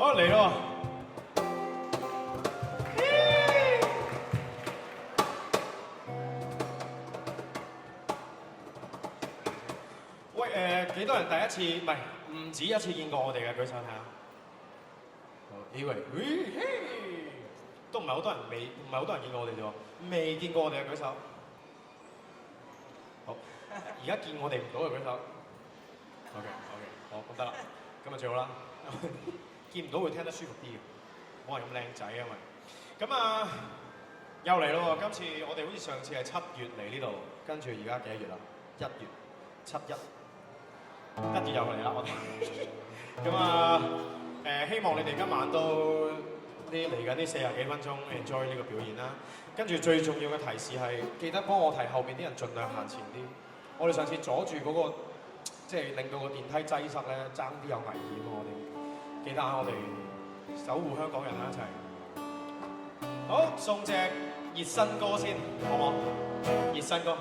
好嚟咯！喂幾多人第一次唔止一次見過我哋嘅舉手睇下。好，以為都唔係好多人唔係好多人見過我哋啫喎，未見過我哋嘅舉手。好，而家見我哋唔到嘅舉手。OK，好，咁得啦，咁就最好啦。見唔到會聽得舒服啲嘅，我係咁靚仔啊嘛。咁啊，又嚟咯喎！今次我哋好似上次係7月嚟呢度，跟住而家幾多月啦？1月7、1月又嚟啦，我哋。咁啊，希望你哋今晚都嚟緊呢40幾分鐘 enjoy 呢個表演啦。跟住最重要嘅提示係，記得幫我提後邊啲人盡量行前啲。我哋上次阻住嗰個，即係令到個電梯擠塞咧，爭啲有危險啊！我哋記得下我哋守護香港人啦一齊。好，送隻熱身歌先，好唔好？熱身歌。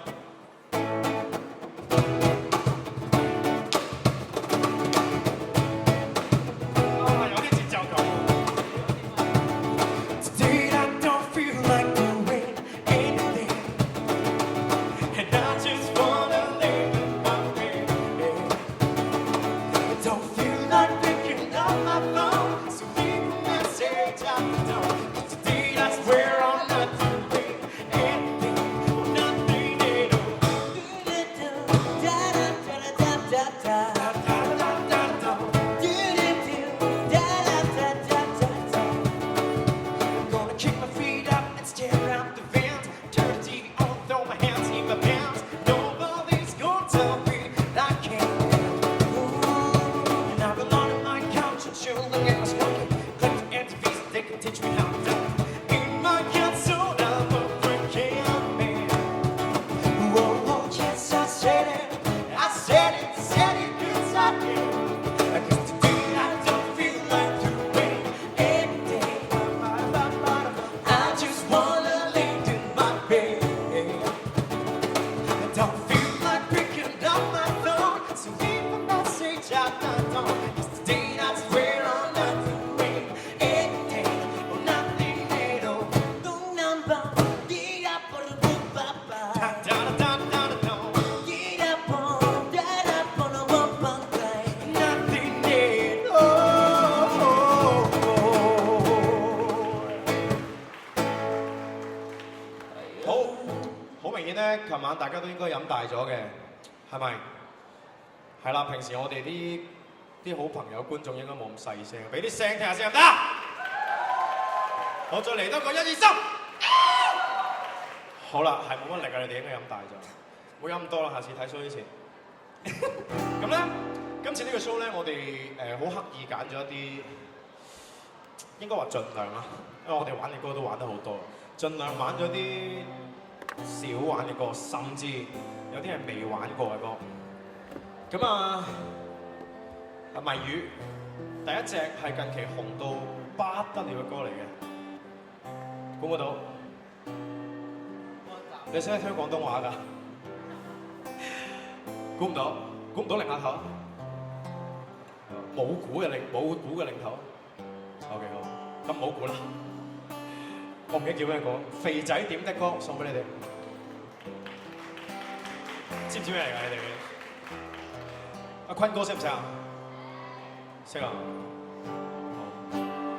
琴晚大家都應該飲大咗嘅，係咪？係啦，平時我哋啲好朋友觀眾應該冇咁細聲，俾啲聲聽下先得。我再嚟多個1、2、3。好啦，係冇乜力啊！你哋應該飲大咗，冇飲咁多啦。下次睇 show 之前。咁咧，今次呢個 show 咧，我哋好刻意揀咗一啲，應該話盡量啦，因為我哋玩嘅歌都玩得好多，盡量玩咗啲少玩嘅歌，甚至有啲係未玩過嘅歌。咁啊，謎語第一隻係近期紅到不得了嘅歌嚟嘅，估唔估到？你識唔識聽廣東話㗎？估唔到，估唔到擰下頭。冇估嘅擰頭。OK 好，咁冇估啦。我唔記得叫咩歌，肥仔點的歌送俾你哋。知唔知咩嚟㗎？你哋？阿坤哥識唔識啊？識啊！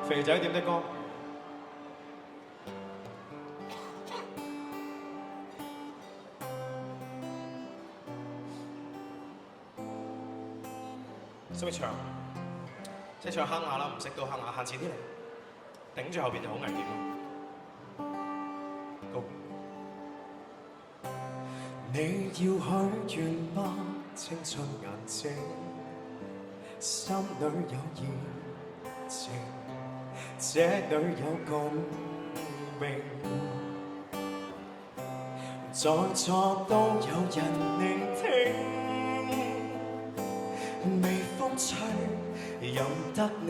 肥仔點的歌。識唔識唱？即係唱哼下啦，唔識都哼下，行前啲嚟，頂住後邊就好危險咯。高。你要許願嗎？青春眼睛，心裏有熱情，這裏有共鳴，在座都有人聆聽。微風吹，任得你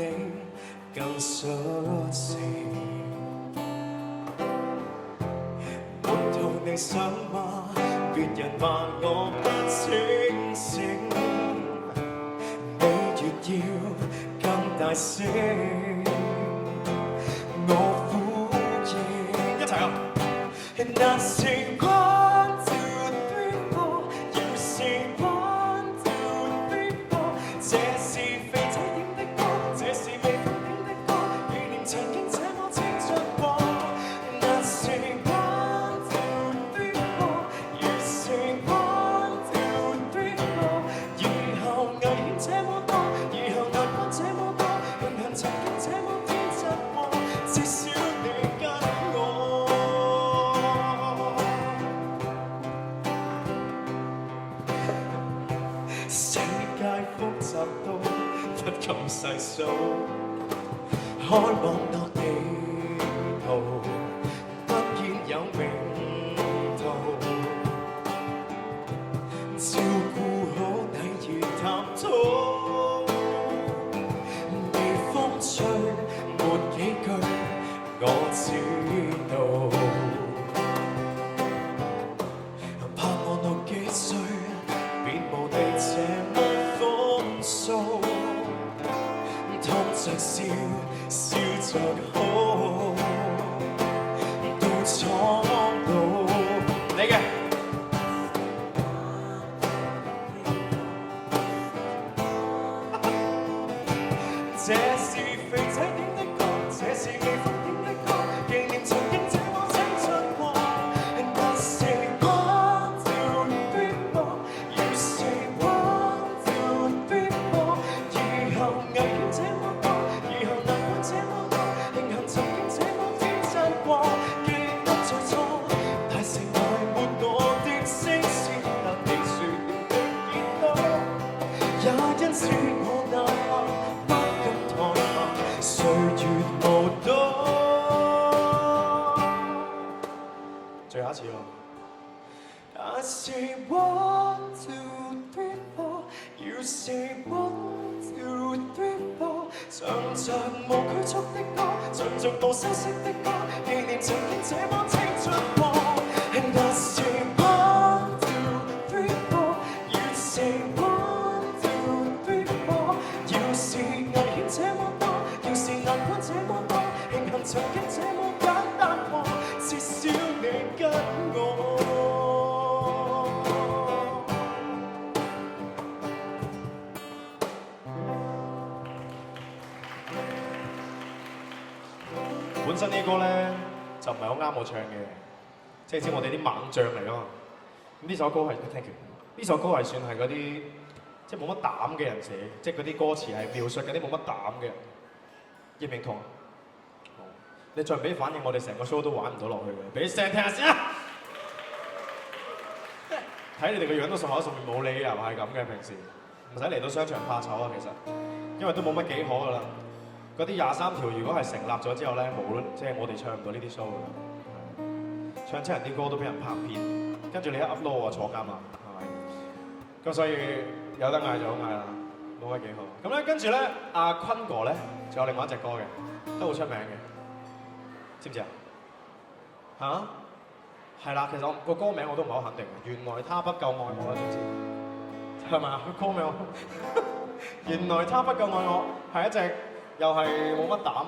更率性。我同你想嗎？別人話我不清醒，你越要更大聲。不敢細數，開網絡地圖，不見有名圖，照顧好禮儀談吐，微風吹沒幾句，我知道。怕我6幾歲，便無地這麼風騷，痛着笑，笑着好，到蒼老。你嘅這是肥仔點的歌，這是微風點的歌，紀念曾經這麼青春過。But say 1, 2, 3, 4, you say 1, 2, 3, 4，以後危險這麼多，以後難關這麼多，慶幸曾經這麼天真過，記得最初，大城埋沒我的聲線，但你說要聽見到，也因此我哪不敢怠慢，歲月無多。最後一次咯。I say 1, 2, 3, 4， you say 1, 2, 3, 4， 唱着無拘束的歌，唱着無聲息的歌，紀念曾經這麼青春過。And I say 1, 2, 3, 4， you say 1, 2, 3, 4， 要是危險這麼多，要是難關這麼多，慶幸曾經這麼簡單過，至少你跟我。本身呢歌咧就唔係好啱我唱嘅，即係知我哋啲猛將嚟咯。咁呢首歌係 thank you， 呢首歌係算係嗰啲即係冇乜膽嘅人寫，即係嗰啲歌詞係描述嗰啲冇乜膽嘅人。認唔認同？你再唔俾反應，我哋成個 show 都玩唔到落去嘅。俾聲聽下先啊！睇你哋個樣都熟口熟面，冇理由係咁嘅。平時唔使嚟到商場怕醜啊，其實因為都冇乜幾可噶啦。嗰啲23條如果係成立咗之後咧，無論即係我哋唱唔到呢啲 show 嘅，唱親人啲歌都俾人拍片，跟住你一 upload 我坐監啦，係咪？咁所以有得嗌就好嗌啦，冇乜幾好。咁咧跟住咧，阿坤哥咧仲有另外一隻歌嘅，都好出名嘅，知唔知啊？嚇？係啦，其實我個歌名我都唔係好肯定嘅，原來他不夠愛我啦，總之係咪啊？個歌名原來他不夠愛我係一隻。又係冇乜膽啊！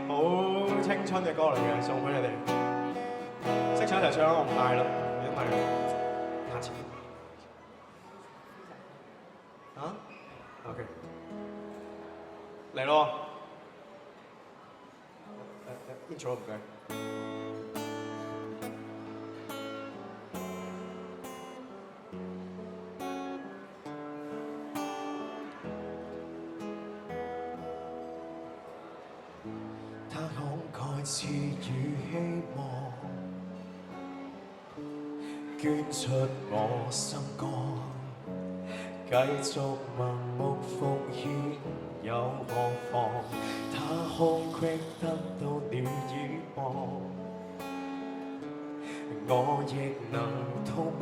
好青春嘅歌嚟嘅，送俾你哋。識唱一齊唱，我唔嗌啦，因為太遲。啊 ？OK， 嚟咯。intro 唔該。賜予希望，捐出我心肝，繼續盲目奉獻又何妨？他空隙得到了倚傍，我亦能透過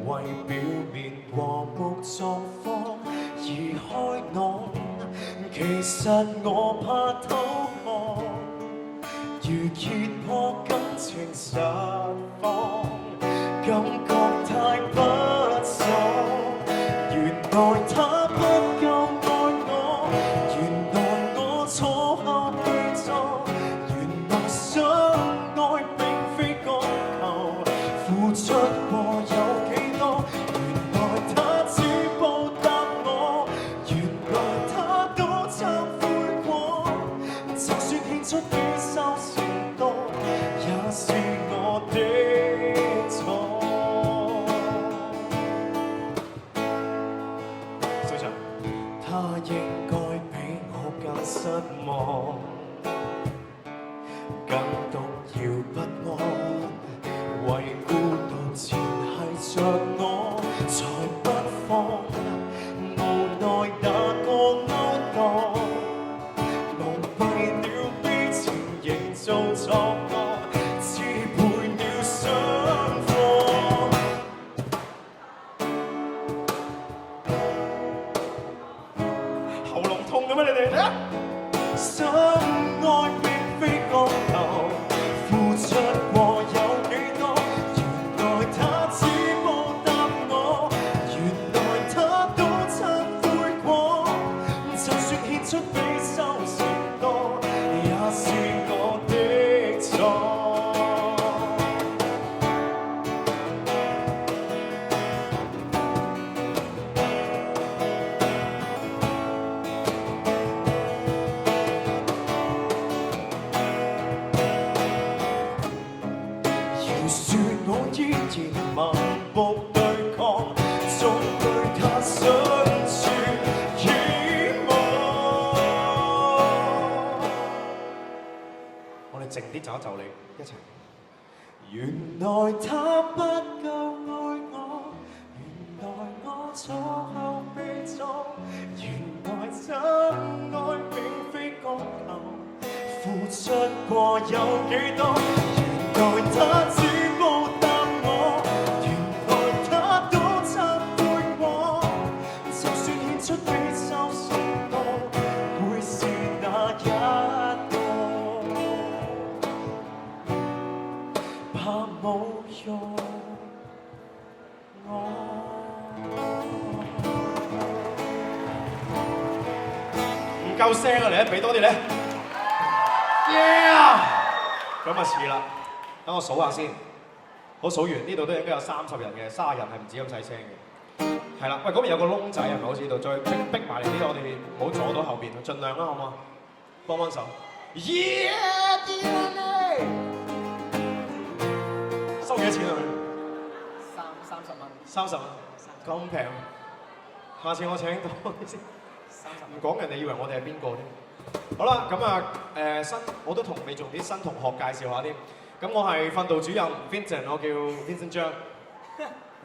為表面和睦狀況而開朗。其實我怕偷看。如揭破感情實況，感覺太不爽。原來他不夠愛我，原來我錯下對錯，原來相愛並非講求付出過有幾多，原來他只報答我，原來他都懺悔過，就算獻出幾收。也是我的錯。小強，他應該比我更失望，更動搖不安，為孤獨纏繫着我，才不放。無送俾你哋，嚟啊！相愛並非講求，付出過有幾多？原來他只報答我，原來他都曾悔過。就算獻出比收成多，也是我的錯。盲目對抗，總對他相處希望。我哋靜啲就一就你一齊。原來他不夠愛我，原來我錯後被錯，原來真愛並非講求，付出過有幾多？原來他只報答我，原來他都曾悔過。就算獻出比收成多，會是哪一個？怕侮辱我。唔夠聲啊！嚟啊，俾多啲咧。Yeah！ 咁啊似啦，等我數下先。我數完呢度都應該有30人嘅，30人係唔止咁細聲嘅。係啦，喂，嗰邊有個窿仔係咪？好似度再逼埋嚟啲，我哋唔好阻到後邊，盡量啦，好唔好？幫幫手。Yeah！ 收幾多錢啊？佢30蚊。咁平。下次我請多啲先。唔講人哋以為我哋係邊個添。好啦，咁啊我都同你做啲新同學介紹下添。咁我係訓導主任 Vincent， 我叫 Vincent 張。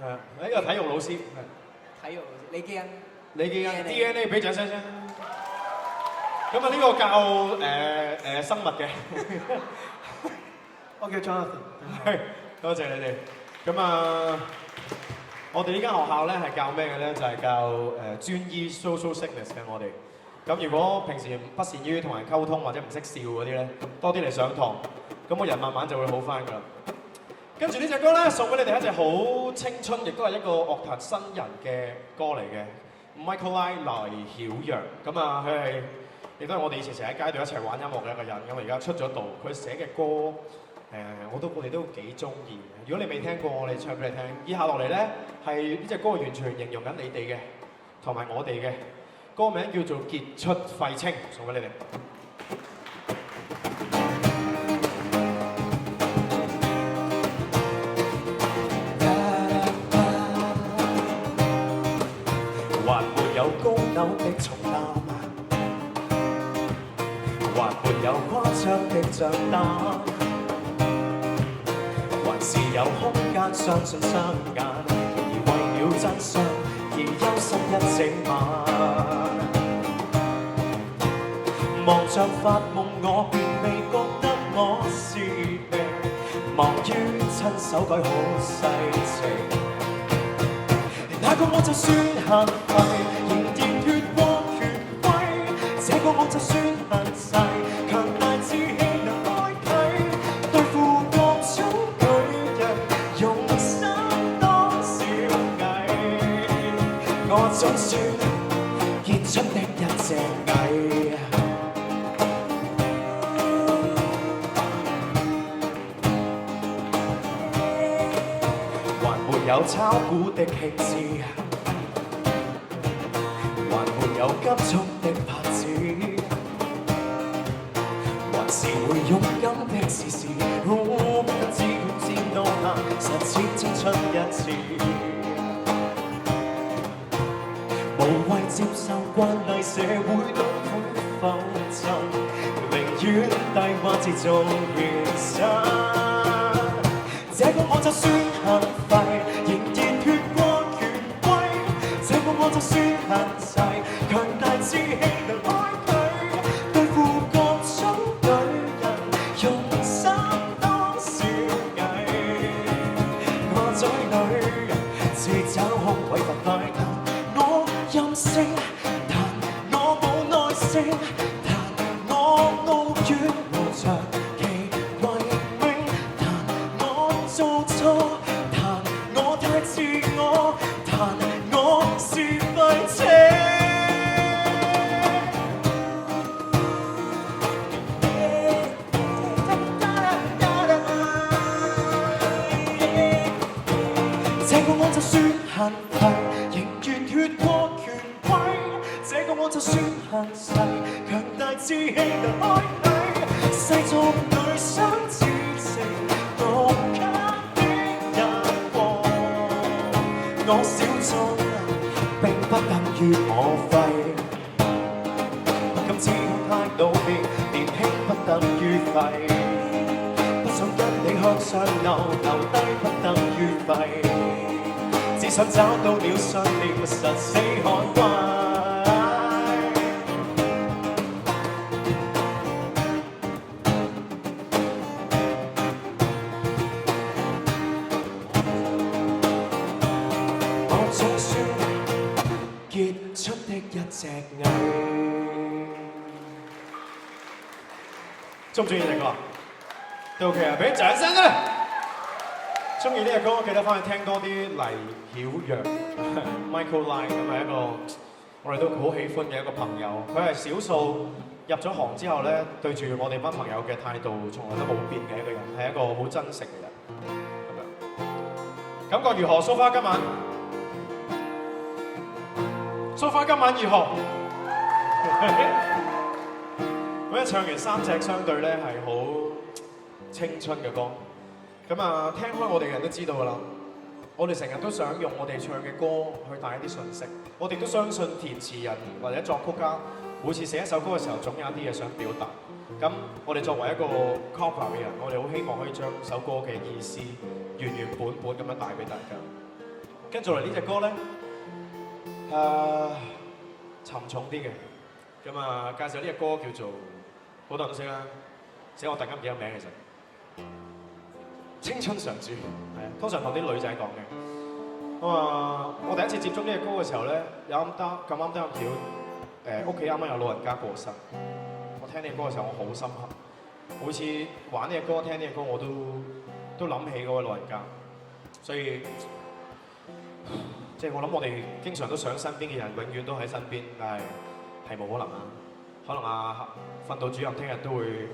呢個體育老師。體育老師，李基恩。李基恩 DNA 俾掌聲先。咁啊呢個教生物嘅。我叫 Jonathan。係，多謝你哋。咁啊，我哋呢間學校咧係教咩嘅咧？就係教專醫 social sickness 嘅我哋。咁如果平時不善於同人溝通或者唔識笑嗰啲咧，多啲嚟上堂，咁個人慢慢就會好翻㗎啦。跟住呢隻歌咧，送俾你哋一隻好青春，亦都係一個樂壇新人嘅歌嚟嘅 ，Michael 黎曉陽。咁啊，佢係亦都係我哋以前成日喺街度一齊玩音樂嘅一個人。咁而家出咗道，佢寫嘅歌我哋都幾中意。如果你未聽過，我哋唱俾你聽。以下落嚟咧係呢隻歌完全形容緊你哋嘅，同埋我哋嘅。歌名叫做《傑出廢青》，送俾你哋。還沒有高樓的重擔，還沒有誇張的帳單，還是有空間相信雙眼，而為了真相而憂心一整晚。望着發夢，我便未覺得我是命，忙於親手改好世情。那個我就算行為，仍然越過權威。這個我就算行勢，強大志氣能開啓，對付各種女人，用心當小藝。我總算傑出的一隻蟻。有炒股的興致，還沒有急速的拍子，還是會勇敢的試試，只要戰到下，實踐青春一次。無謂接受慣例社會痛苦浮沉，寧願低話自做現實。這個我就算行廢，仍然脫過權威。這個我就算行勢，強大志氣能開啓，對付各種女人，用心當小藝。我嘴裏自找空位發快樂，我任性，但我冇耐性。聲，但我傲軟無常其為命，但我做錯，但我太自我，但我是廢青。這個我就算限廢，仍願越過權威。這個我就算限勢，強大志氣能開啟。世俗女想自成獨家的眼光，我小眾並不等於我廢。不敢只有太努力，年輕不等於廢。不想跟你向上流，留低不等於廢。只想找到了相連實死海灣。我總算結出的一隻蟻。中唔中意呢隻歌啊？都 OK 啊，俾啲掌聲啊！中意呢隻歌，記得翻去聽多啲黎曉陽 Michael Line 咁係一個我哋都好喜歡嘅一個朋友。佢係少數入咗行之後咧，對住我哋班朋友嘅態度從來都冇變嘅一個人，係一個好真誠嘅人。咁樣感覺如何？蘇花今晚，蘇花今晚如何？咁一唱完三隻相對咧係好青春嘅歌。咁啊，聽開我哋嘅人都知道㗎啦。我哋成日都想用我哋唱嘅歌去帶一啲信息。我哋都相信填詞人或者作曲家，每次寫一首歌嘅時候，總有一啲嘢想表達。咁我哋作為一個 cover 嘅人，我哋好希望可以將首歌嘅意思原原本本咁樣帶俾大家。跟住嚟呢隻歌咧，沉重啲嘅。咁啊，介紹呢隻歌叫做好多人都識啦，寫我突然間唔記得名其實。青春常駐，係啊，通常同啲女仔講嘅。我第一次接觸呢隻歌嘅時候咧，有咁啱得咁巧，屋企啱啱有老人家過身。我聽呢隻歌嘅時候，我好深刻。每次玩呢隻歌、聽呢隻歌，我都諗起嗰位老人家。所以，即係我諗，我哋經常都想身邊嘅人永遠都喺身邊，但係冇可能啊！可能訓導主任聽日都會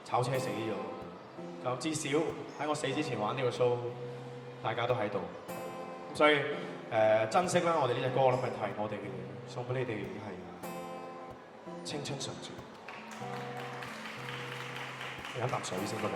炒車死咗。咁至少喺我死之前玩呢個 show，大家都喺度，所以珍惜啦！我哋呢隻歌，我諗係提我哋嘅嘢，送俾你哋係青春常駐。飲啖水先得啦。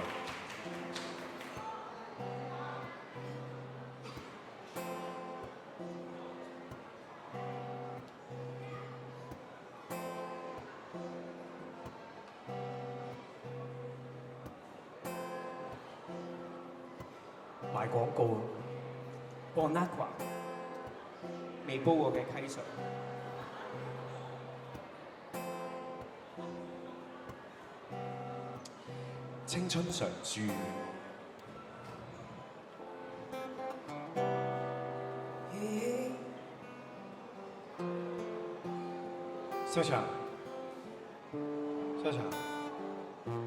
賣廣告啊 Bonaqua 未煲過嘅溪水。青春常駐。小強，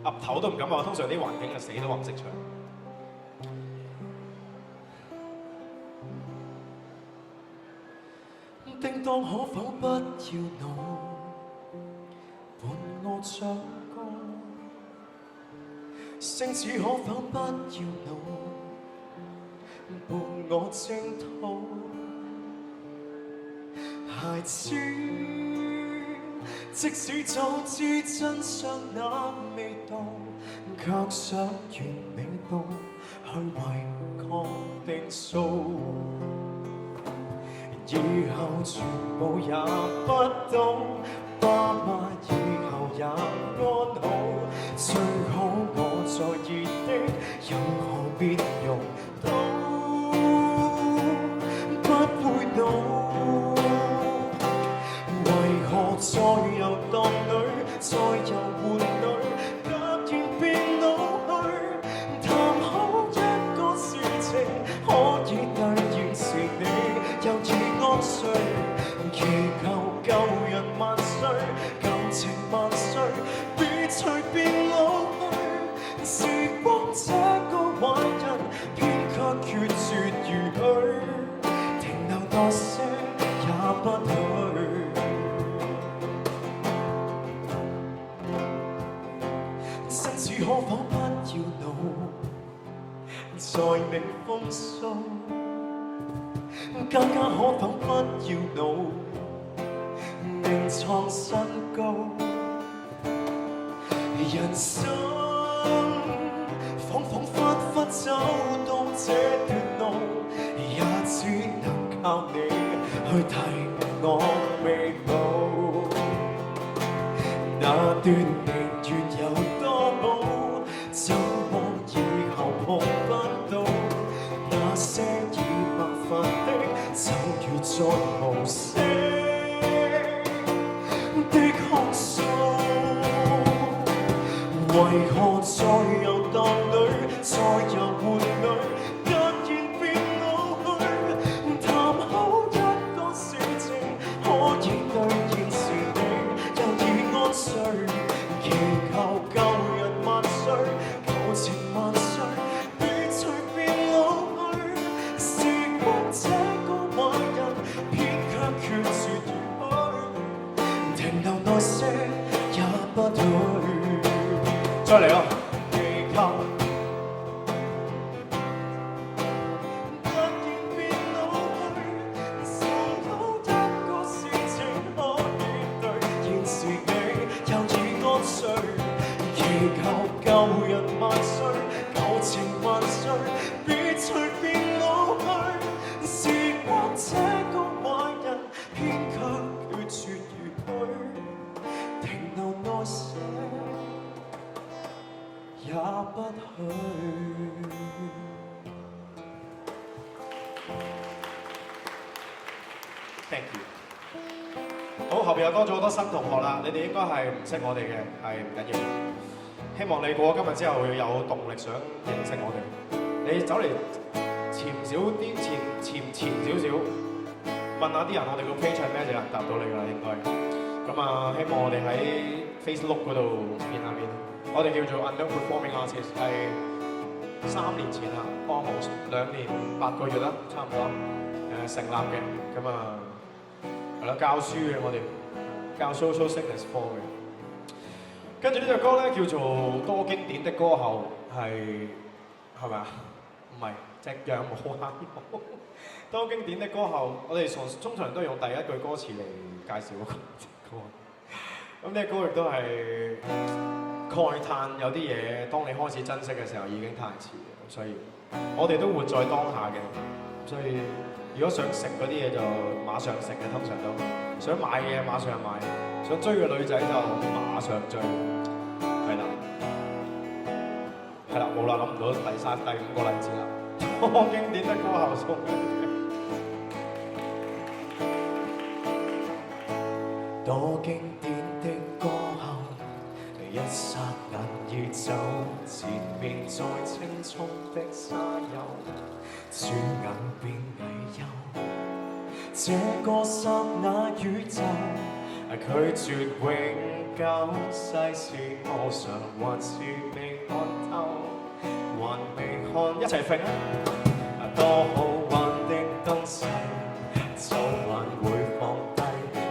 岌頭都唔敢話，通常啲環境係死都話唔識唱。叮當可否不要怒，伴我唱歌？星子可否不要怒，伴我征討？孩子，即使早知真相那味道，卻想完美到去違抗定數。以後全部也不懂，爸媽以後也安好，最好我在意的任何別用都不會懂，為何在遊蕩裏，在遊玩裏，突然變老去，談好一個事情，可以突然是你又已安睡，祈求舊人萬歲，感情不許。生死可否不要怒，在你風騷。家家可否不要怒，另創新高。人生恍恍惚惚走到這段路，也只能靠你去提我未老。那段年月有多好，怎麼以後碰不到？那些已白髮的，就如在無聲的哭訴。為何在遊蕩裏，在遊玩裏，突然變老去？談好一個事情，可以兌現時你又已安睡，祈求舊人萬歲，舊情萬歲，別隨便老去。時光這個壞人，偏卻決絕如許，停留耐些也不許。再嚟啊！祈求突然變老去，想好一個事情可以兌現時你又已安睡，祈求舊人萬歲，舊情萬歲，別隨便老去。時光這個壞人，偏卻決絕如許，停留耐些也不許。Thank you。好，後邊又多咗好多新同學啦，你哋應該係唔識我哋嘅，係唔緊要。希望你過咗今日之後會有動力想認識我哋。你走嚟前少啲，前少少，問下啲人我哋個 page 係咩，就有人答到你㗎啦，應該。咁啊，希望我哋喺 Facebook 嗰度見下面。我哋叫做 Underperforming Artist， 係3年前啦 ，almost 2年8個月啦，差唔多成立嘅。咁啊係啦，教書嘅我哋教 Social Sickness 科嘅。跟住呢隻歌咧叫做《多經典的歌後》，係咪啊？唔係，隻羊冇眼毛。多經典的歌後，我哋通常都係用第一句歌詞嚟介紹嗰個歌。咁呢個歌亦都係慨嘆有啲嘢，當你開始珍惜嘅時候已經太遲，所以我哋都活在當下嘅。所以如果想食嗰啲嘢就馬上食嘅，通常都想買嘅馬上買，想追嘅女仔就馬上追，係啦，係啦，冇啦，諗唔到第5個例子啦。多經典的歌後送俾你。多經典的歌後，一剎眼已走，前面再青蔥的沙丘，轉眼變危憂。這個剎那宇宙，拒絕永久，世事無常，還是未看透，還未看，一齊揈啊！多好玩的東西，早晚會放低。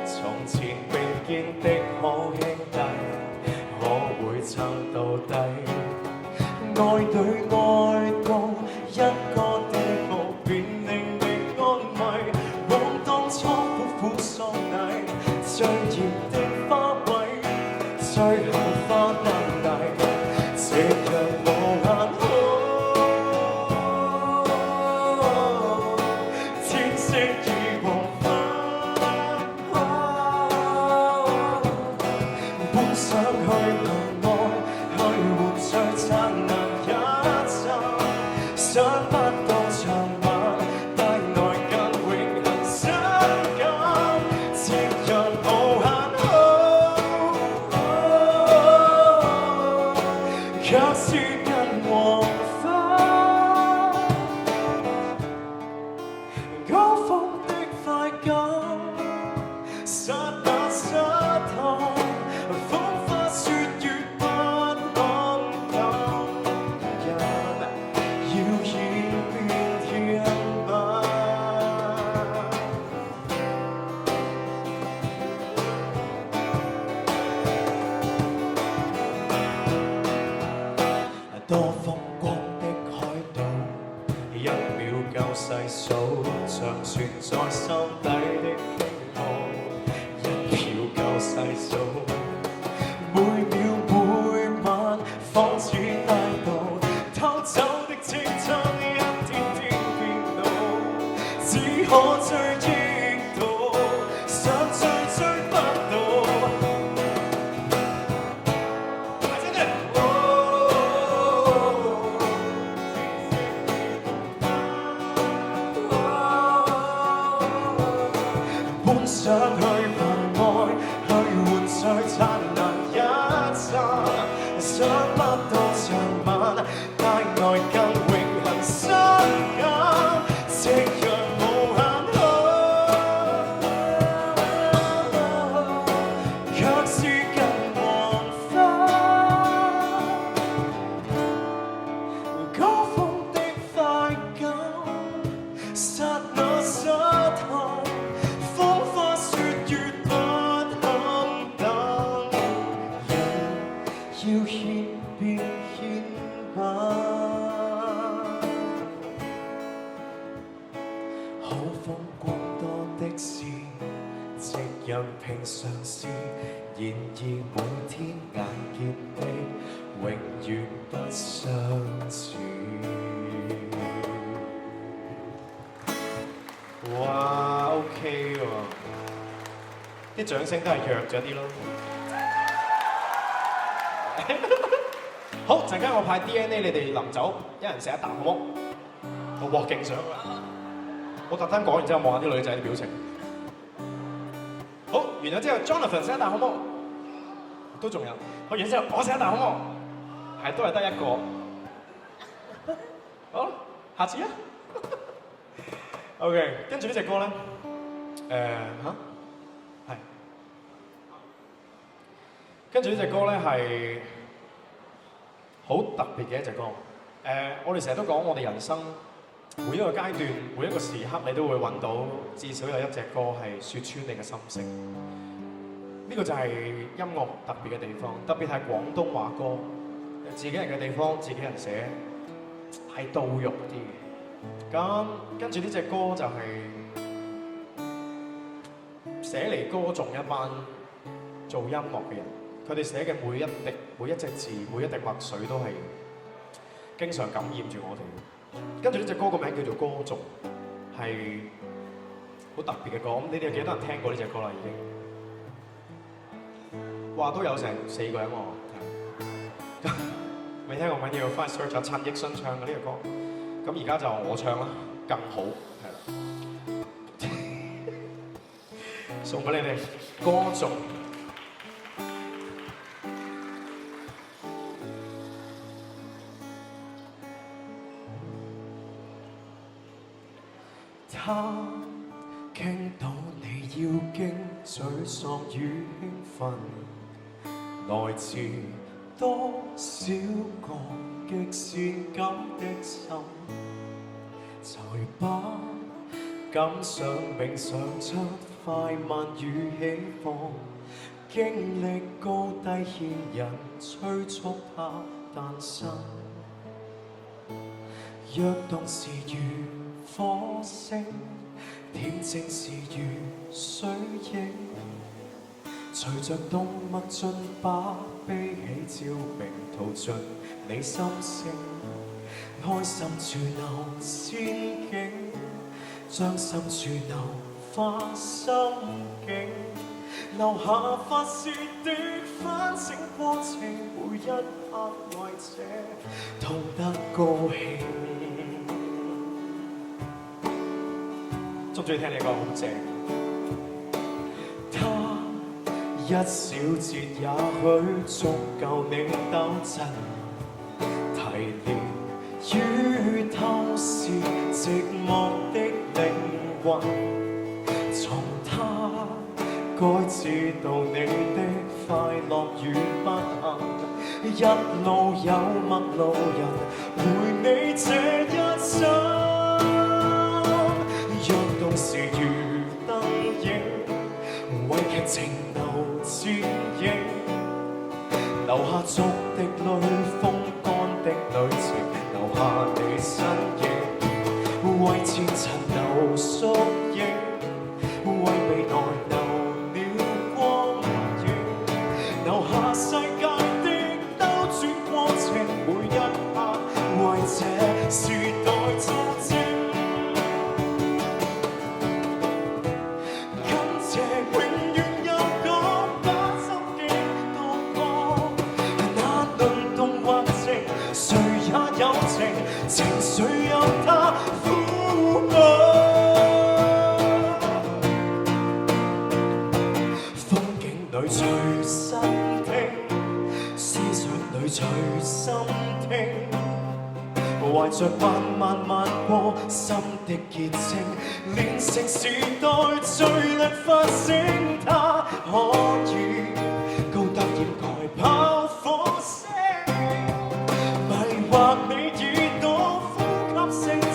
從前並肩的好兄弟，可會撐到底？愛侶愛到一個地步，便令你安慰。往當初苦苦喪禮，最熱的花蕊，最後花爛泥，這樣無限好。天色已黃昏，本想去憑愛去換最燦爛一陣，想不到長晚帶來更永恆傷感，這樣無限好，卻是近黃昏，高峰的快感，剎那失控，彷彿說越不安等，人要演變天物。數，每秒每晚仿似大道，偷走的青春一天天變老，只可追憶到，想追不到。大聲啲！本想去憑愛去換取燦爛一剎，想不到長晚帶來更永恆相間，夕陽無限好，卻是近黃昏，高峰的快感，剎那失衡。風花雪月不堪等，人要獻便獻吻。可風光多的是，夕陽平常事。然而每天眼見的，永遠不相似。哇，OK 喎，啲掌聲都係弱咗啲咯。好，陣間我派 DNA， 你哋臨走一人食一啖，好冇？我鑊勁想啊！我特登講完之後望下啲女仔啲表情。好，完咗之後 ，Jonathan 食一啖好冇？都仲有。好，完之後我食一啖好冇？係都係得一個。好，下次啊。OK， 跟住呢隻歌咧，係，跟住呢隻歌咧係好特別嘅一隻歌。我哋成日都講，我哋人生每一個階段、每一個時刻，你都會揾到至少有一隻歌係説穿你嘅心聲。呢個就係音樂特別嘅地方，特別係廣東話歌，自己人嘅地方，自己人寫，係到肉啲嘅。咁跟住呢隻歌就係寫嚟歌頌一班做音樂嘅人，佢哋寫嘅每一滴、每一隻字、每一滴墨水都係經常感染住我哋。跟住呢隻歌個名叫做《歌頌》，係好特別嘅歌。咁你哋有幾多人聽過呢隻歌啦？已經話都有成4個人喎。未聽過唔緊要，翻去 search 下陳奕迅唱嘅呢隻歌。咁而家就我唱啦，更好，係啦，送俾你哋歌頌。他傾到你要經沮喪與興奮，來自多少個極善感的心，才把感想並想出快慢與起伏，經歷高低牽引，催促它誕生。躍動時如火星，恬靜時如水影，隨着動脈盡把悲喜照明，陶盡你心聲。開心處留仙境，將心處留花心境，留下發泄的反省過程，每一刻為這痛得高興。中唔中意聽呢個歌？好正。他一小節也許足夠你抖震，提煉於透視寂寞的靈魂，從他該知道你的快樂與不幸，一路有陌路人陪你這一生。躍動時如燈影，為劇情留剪影，留下逐滴淚風乾的旅程，留下你身影，為前塵留縮影，為未來留了光影。裏隨身聽，思想裏隨心聽，懷着萬過心的結晶，連成時代最力發聲，它可以高得掩蓋炮火聲，迷惑你耳朵呼吸聲潮，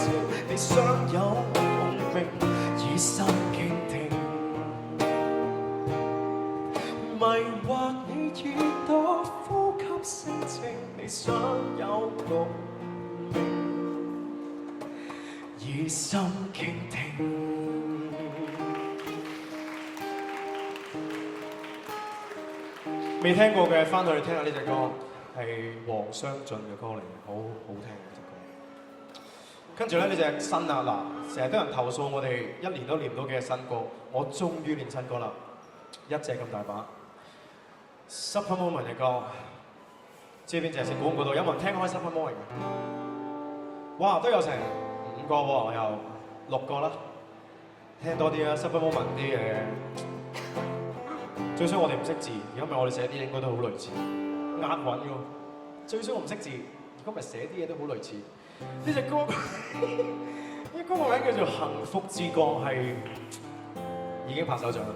你想有共鳴，以心傾聽，迷惑你耳朵呼吸聲潮，你想有共鳴，以心傾聽。未聽過嘅，翻去聽下呢隻歌，係黃湘俊嘅歌嚟，好好聽嘅隻歌。跟住咧呢隻新啊嗱，成日都有人投訴我哋一年都練唔到幾隻新歌，我終於練新歌啦，一隻咁大把。Super Moment 嘅歌，知邊隻先？估唔估到？有冇人聽開 Super Moment 嘅？哇，都有成5個喎，又6個啦。聽多啲啦 ，Super Moment 啲嘢。最衰我哋唔識字，如果唔係我哋寫啲應該都好類似，押韻嘅喎。最衰我唔識字，如果唔係寫啲嘢都好類似。呢隻歌，呢歌個名叫做《幸福之歌》，係已經拍手掌啦。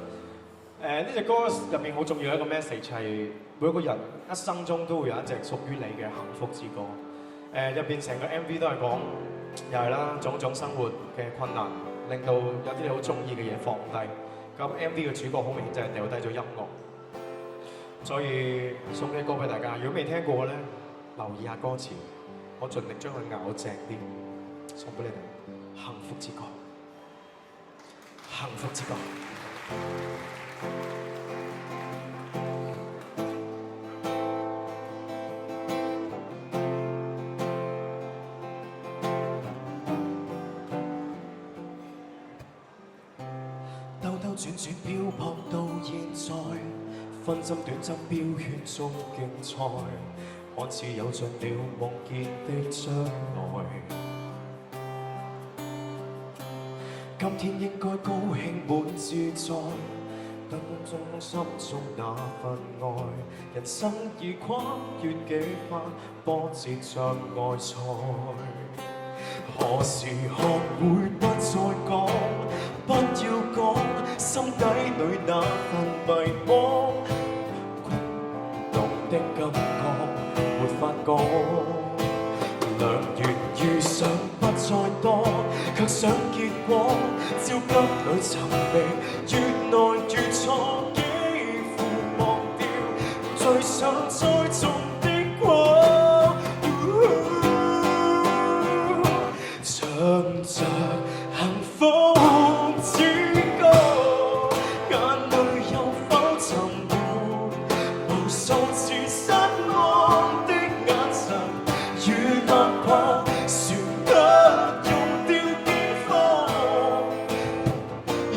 呢隻歌入面好重要一個 message 係每一個人一生中都會有一隻屬於你嘅幸福之歌。入邊成個 MV 都係講，又係啦，種種生活嘅困難，令到有啲你好中意嘅嘢放低。咁 MV 嘅主角好明顯就係掉低咗音樂，所以送啲歌俾大家。如果未聽過嘅咧，留意下歌詞，我盡力將佢咬正啲，送俾你哋。幸福之歌，幸福之歌。轉轉漂泊到現在，分針短針標圈中競賽，看似有盡了夢見的將來。今天應該高興滿自在，等中心中那份愛，人生已跨越幾番波折障礙賽。何時學會不再講，不要講心底裏那份迷惘，濃的感覺沒法講。良緣遇上不再多，卻想結果，焦急裏尋覓，越來越錯，幾乎忘掉最想栽種的果。唱着幸福之歌，眼淚又否沉沒？無數次失望的眼神，與哪怕船得用掉幾方，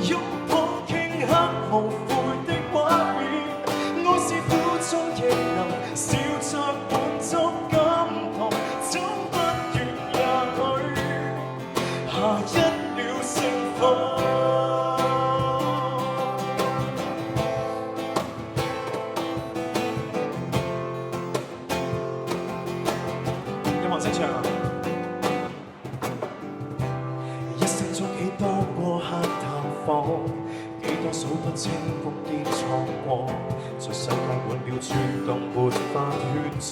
擁抱頃刻無悔的畫面，愛是苦中亦能笑着滿足感同，總不願也許下一秒盛放。有冇人識唱啊？一生中幾多過客探訪，幾多數不清瘋癲錯過，在世界滿了轉動，沒法勸阻。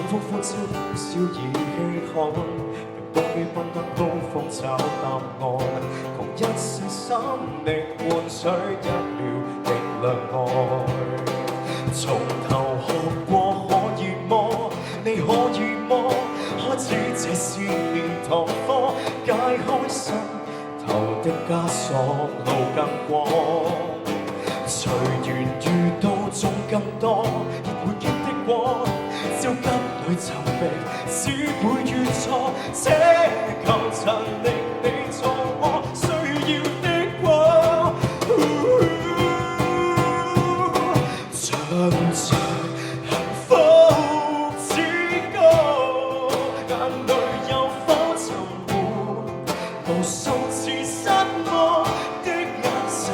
風歡笑風笑而氣汗，明報與奔登高峰找答案，窮一世心力換取一秒的亮愛。從頭學過可以麼？你可以麼？開始這是年堂課，解開心頭的枷鎖，路更廣。隨緣遇到種更多，亦會結的果。焦急裏尋覓，只會越錯，這求曾令你錯過需要的過。唱着幸福之歌，眼淚又否沉沒？無數次失望的眼神，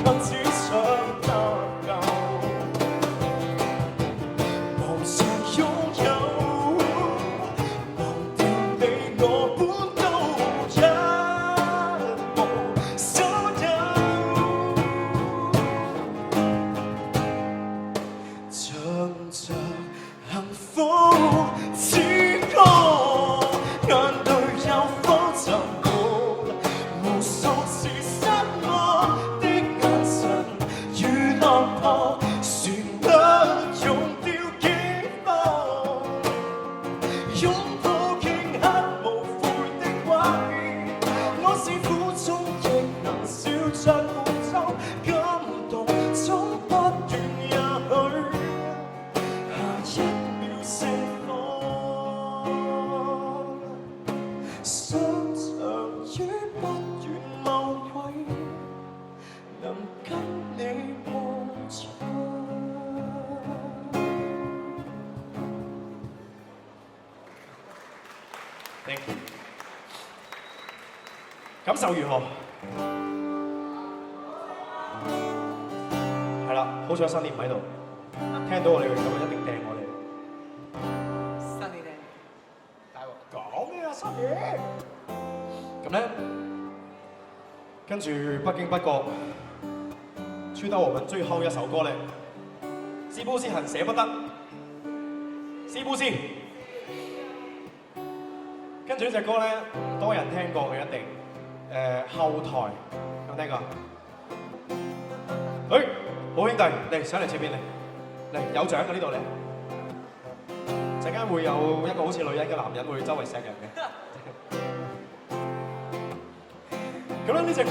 恨只想得夠，無常擁有。忘掉你我本都一無所有，唱着幸福之歌，眼淚有風就沒，無數次失望的眼神如落魄，旋律用掉幾多，擁抱頃刻無悔的畫面，我是苦衷亦能笑着伴奏，感動總不斷也許。下一秒釋放，想像於不遠某位，能跟你和唱。Thank you。感受如何？係啦，好彩新年唔喺度，聽到我哋嘅咁一定掟我哋。新年咧，大鑊。講咩啊，新年？咁咧，跟住不經不覺，出到我們最後一首歌咧，是不是很捨不得？是不是？跟住呢隻歌咧，多人聽過嘅一定。後台有冇聽過？好兄弟，嚟上嚟前面嚟，有獎嘅呢度嚟。陣間會有一個好似女人嘅男人會周圍錫人嘅。咁咧呢隻歌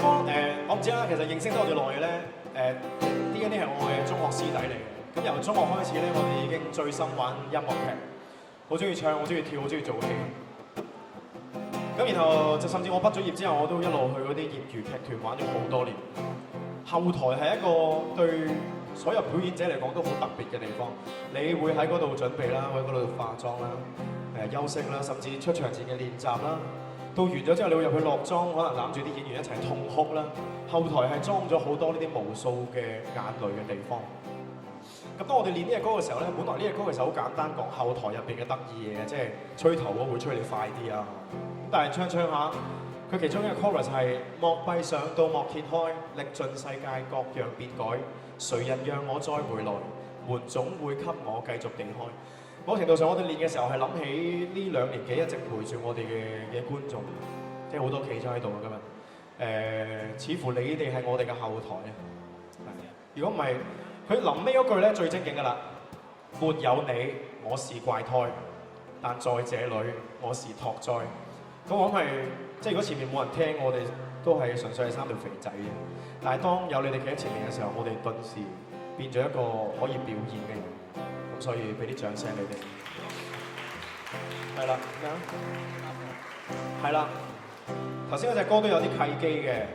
我唔知啦，其實認識咗我哋耐嘅咧，DNA 係我嘅中學師弟嚟嘅。咁由中學開始咧，我哋已經醉心玩音樂劇，好中意唱，好中意跳，好中意做戲。咁然後就甚至我畢咗業之後，我都一路去嗰啲業餘劇團玩咗好多年。後台係一個對所有表演者嚟講都好特別嘅地方。你會喺嗰度準備啦，喺嗰度化妝啦，休息啦，甚至出場前嘅練習啦。到完咗之後，你會入去落妝，可能攬住啲演員一齊痛哭啦。後台係裝咗好多呢啲無數嘅眼淚嘅地方。咁當我哋練呢隻歌嘅時候咧，本來呢隻歌其實好簡單，講後台入邊嘅得意嘢，即係吹頭嗰會吹你快啲啊。但係唱唱下，佢其中一個 chorus 係莫閉上到莫揭開，歷盡世界各樣變改，誰人讓我再回來，門總會給我繼續地開。某程度上，我哋練嘅時候係諗起呢2年幾一直陪住我哋嘅觀眾，即係好多企咗喺度今日。似乎你哋係我哋嘅後台啊。如果唔係，佢臨尾嗰句咧最精警㗎啦，沒有你，我是怪胎，但在這裏我是託栽。咁我諗係，即係如果前面冇人聽，我哋都係純粹係3條肥仔嘅。但係當有你哋企喺前面嘅時候，我哋頓時變咗一個可以表演嘅人。咁所以俾啲掌聲你哋。係啦，咩啊？係啦。頭先嗰隻歌都有啲契機嘅，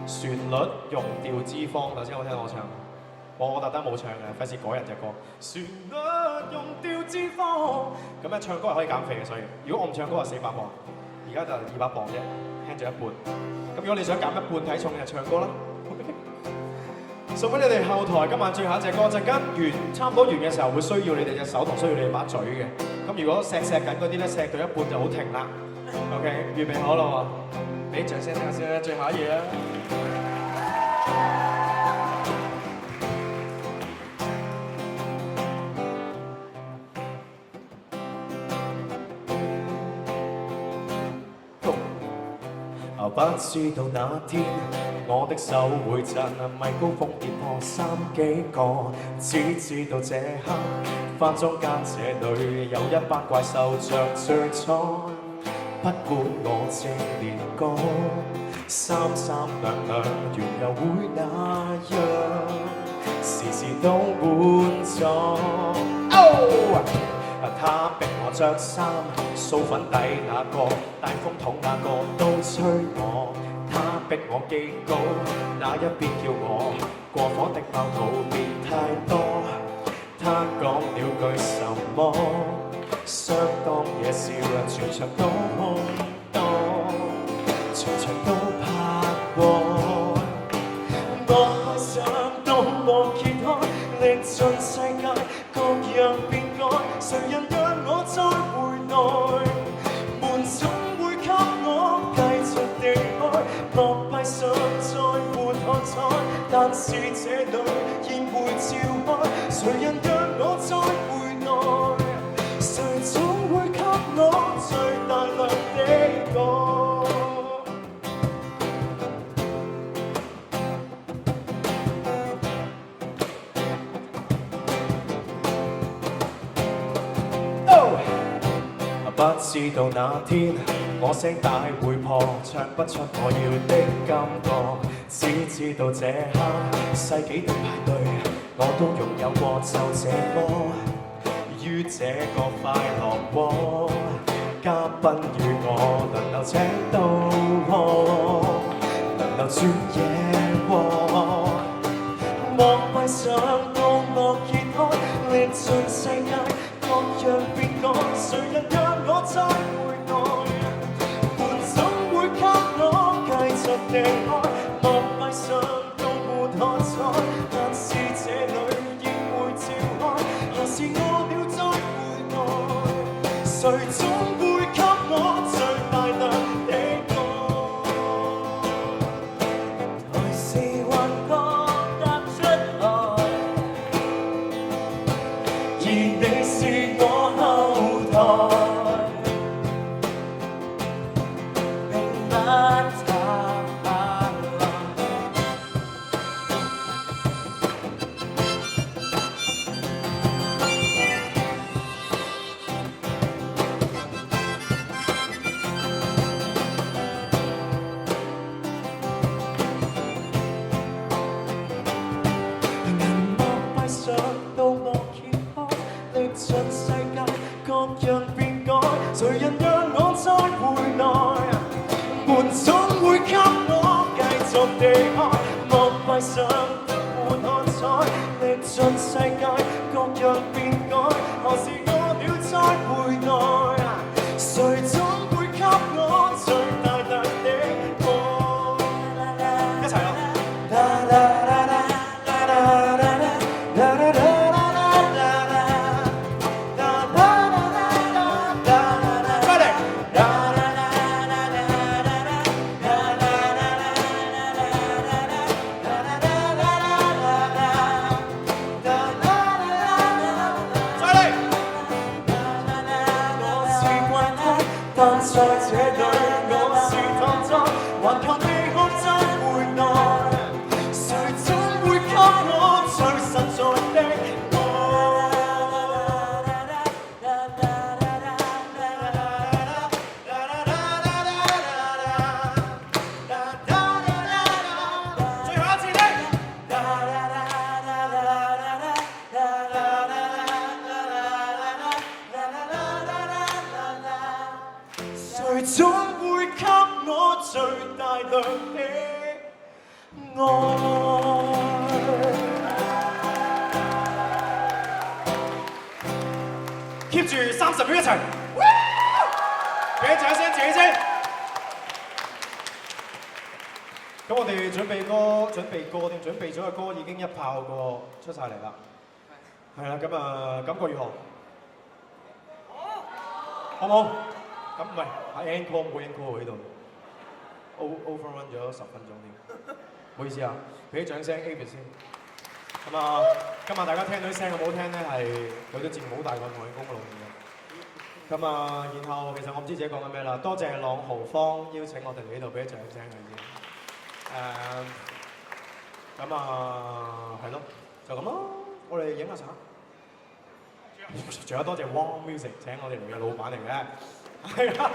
旋律用掉脂肪。頭先我聽我唱，我特登冇唱嘅，費事改人隻歌。旋律用掉脂肪。咁樣唱歌係可以減肥嘅，所以如果我唔唱歌係400磅。而家就200磅啫，輕咗1半。咁如果你想減1半體重，就唱歌啦。送俾你哋後台今晚最後一隻歌，陣間差唔多完嘅時候會需要你哋隻手同需要你哋把嘴嘅。咁如果錫緊嗰啲咧，錫到一半就好停啦。OK， 預備好啦喎，俾掌聲聽下先啦，最後一嘢啦。不知道那天我的手會震，米高峰跌破3幾個，只知道這刻翻中間這裏有一班怪獸像最初，不管我正練歌，三兩原又會那樣，時時都換咗。他逼我着衫，掃粉底那個，大風筒那個都催我。他逼我記稿，那一邊叫我過火的爆肚別太多。他講了句什麼，相當野笑，全場都空檔，全場都拍過。我想到幕揭開，歷盡世界各樣變改，誰人讓我再回來？門總會給我繼續地開，莫閉上再沒喝彩，但是這裏宴會照開，誰人讓我再回來？誰總會給我最大量的愛？不知道那天我聲帶會破，唱不出我要的感覺。只知道這刻世紀的派對，我都擁有過，就這麼於這個快樂窩，嘉賓與我輪流請到我，輪流轉野窩。莫閉上到幕揭開，歷盡世界各樣變改，誰人讓我再回來？門總會給我繼續地開，莫閉上到沒喝彩，但是這裏宴會照開，何時餓了再回來？誰總會給我最大量的愛？還是還覺得出來，而你是我後台。到幕揭開，歷盡世界各樣變改，誰人讓我再回來？門總會給我繼續地開，莫閉上都沒喝彩，歷盡世界各樣變改，何時餓了再回來？誰總會給我最大量的愛？一齊啊！但在這裏我是當作，還靠地殼再回來，誰總會給我最實在的愛？最後一次呢？誰總會給我最大量的愛？keep 住30秒一齊，俾掌聲自己先。咁我哋準備咗嘅歌已經一炮過出晒嚟啦。係啦，咁啊，感覺如何？好唔好？咁唔係，係 encore 冇 encore 喺度 ，overrun 咗10分鐘添，唔好意思啊，俾啲掌聲 Avis 先。咁啊，今日大家聽到啲聲好唔好聽咧？係有啲節目好大個外公路嘅。咁啊，然後其實我唔知自己講緊咩啦，多謝朗豪坊邀請我哋嚟呢度，俾啲掌聲佢先。咁啊，係咯，就咁咯，我哋影下相。仲有多謝 Wong Music 請我哋嚟嘅老闆嚟嘅。係啊，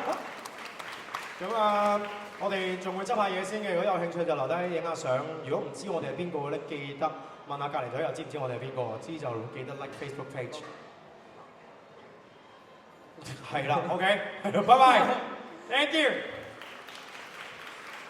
咁啊，我哋仲會執下嘢先嘅。如果有興趣就留低影下相。如果唔知我哋係邊個咧，記得問下隔離隊友知唔知我哋係邊個，知就記得 like Facebook page。係啦，OK，拜拜，thank you。